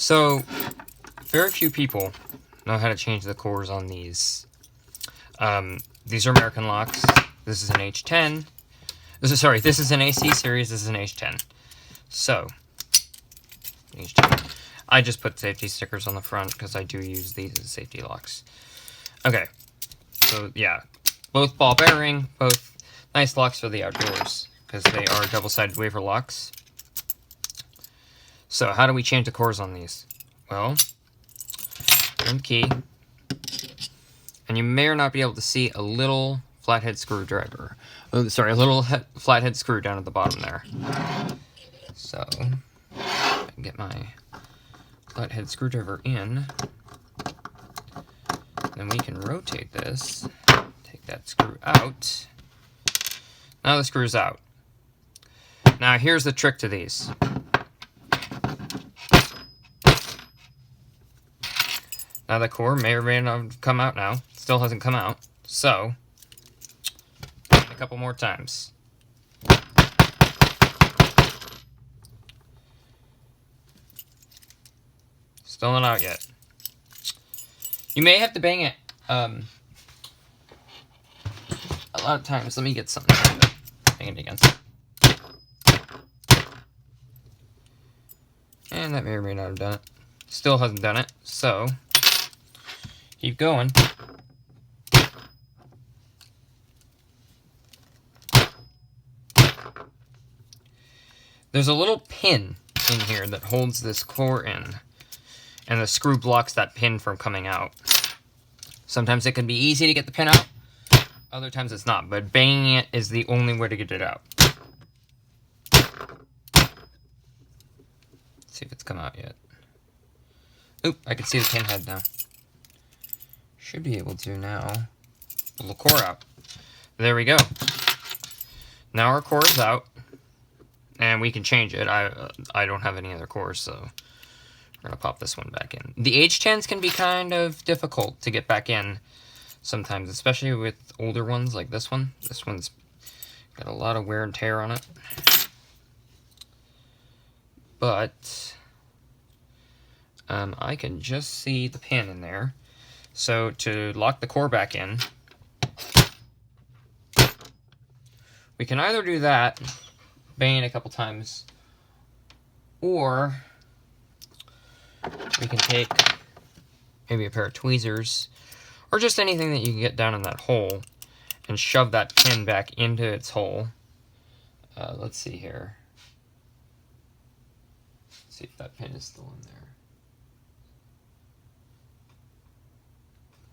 So, very few people know how to change the cores on these. These are American locks. This is an H10. This is an AC series. This is an H10. So, H10. I just put safety stickers on the front because I do use these as safety locks. Okay, so yeah, both ball bearing, both nice locks for the outdoors because they are double-sided wafer locks. So how do we change the cores on these? Well, turn the key, and you may or not be able to see a little flathead screwdriver. Oh, sorry, a little flathead screw down at the bottom there. So, I can get my flathead screwdriver in. Then we can rotate this, take that screw out. Now the screw's out. Now here's the trick to these. Now the core may or may not have come out now. Still hasn't come out. So, a couple more times. Still not out yet. You may have to bang it a lot of times. Let me get something to bang it against. And that may or may not have done it. Still hasn't done it, so keep going. There's a little pin in here that holds this core in, and the screw blocks that pin from coming out. Sometimes it can be easy to get the pin out, other times it's not, but banging it is the only way to get it out. Let's see if it's come out yet. Oop, I can see the pin head now. Should be able to now pull the core out. There we go. Now our core is out, and we can change it. I don't have any other cores, so we're gonna pop this one back in. The H10s can be kind of difficult to get back in sometimes, especially with older ones like this one. This one's got a lot of wear and tear on it. But I can just see the pin in there. So to lock the core back in, we can either do that, bang it a couple times, or we can take maybe a pair of tweezers, or just anything that you can get down in that hole, and shove that pin back into its hole. Let's see here. Let's see if that pin is still in there.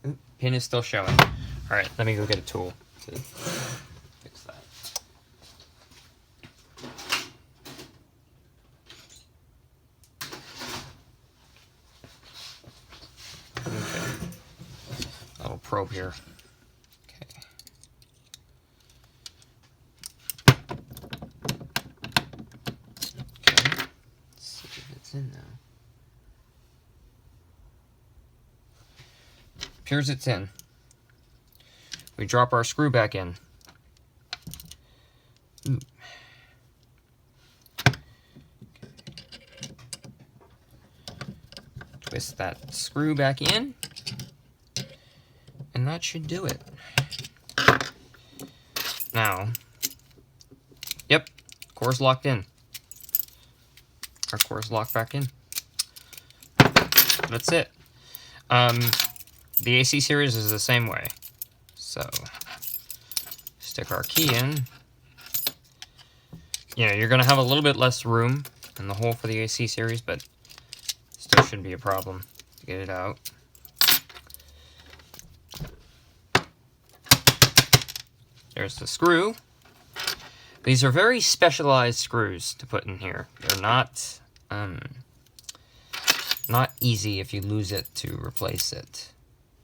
Ooh, pin is still showing. Alright, let me go get a tool to fix that. Okay. A little probe here. Okay. Okay. Let's see if it's in now. Appears it's in. We drop our screw back in. Ooh. Twist that screw back in, and that should do it. Now, yep, core's locked in. Our core's locked back in. That's it. The AC series is the same way. So, stick our key in. You know, you're going to have a little bit less room in the hole for the AC series, but still shouldn't be a problem to get it out. There's the screw. These are very specialized screws to put in here. They're not easy if you lose it to replace it.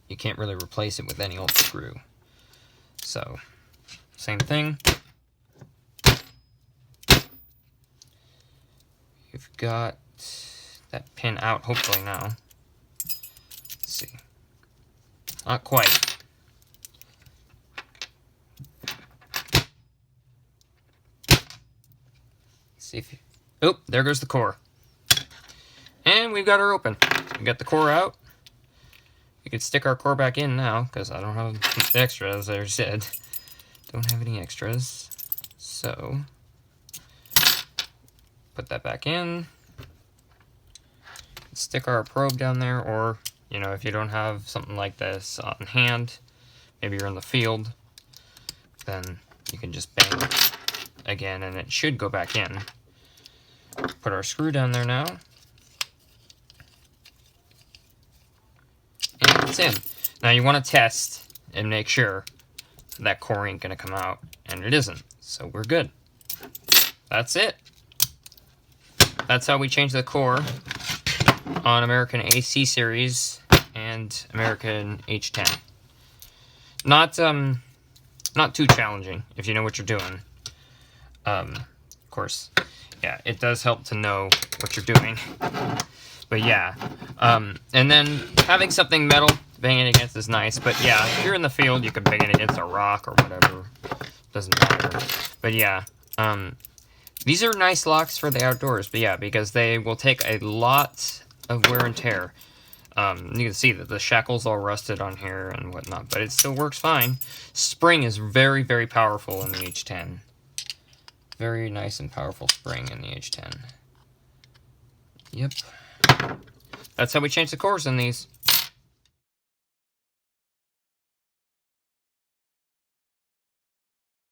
You can't really replace it with any old screw. So, same thing. You've got that pin out, hopefully now. Let's see. Not quite. Let's see if you... Oh, there goes the core. And we've got her open. We got the core out. We could stick our core back in now, because I don't have extras, as I said. Don't have any extras. So, put that back in. Stick our probe down there, or, you know, if you don't have something like this on hand, maybe you're in the field, then you can just bang again, and it should go back in. Put our screw down there now. And it's in. Now you want to test and make sure that core ain't going to come out, and it isn't. So we're good. That's it. That's how we change the core on American AC series and American H10. Not too challenging if you know what you're doing. Of course, yeah, it does help to know what you're doing. But yeah, and then having something metal banging against is nice. But yeah, if you're in the field, you can bang it against a rock or whatever. Doesn't matter. But yeah, these are nice locks for the outdoors. But yeah, because they will take a lot of wear and tear. You can see that the shackle's all rusted on here and whatnot, but it still works fine. Spring is very, very powerful in the H10. Very nice and powerful spring in the H10. Yep. That's how we change the cores in these.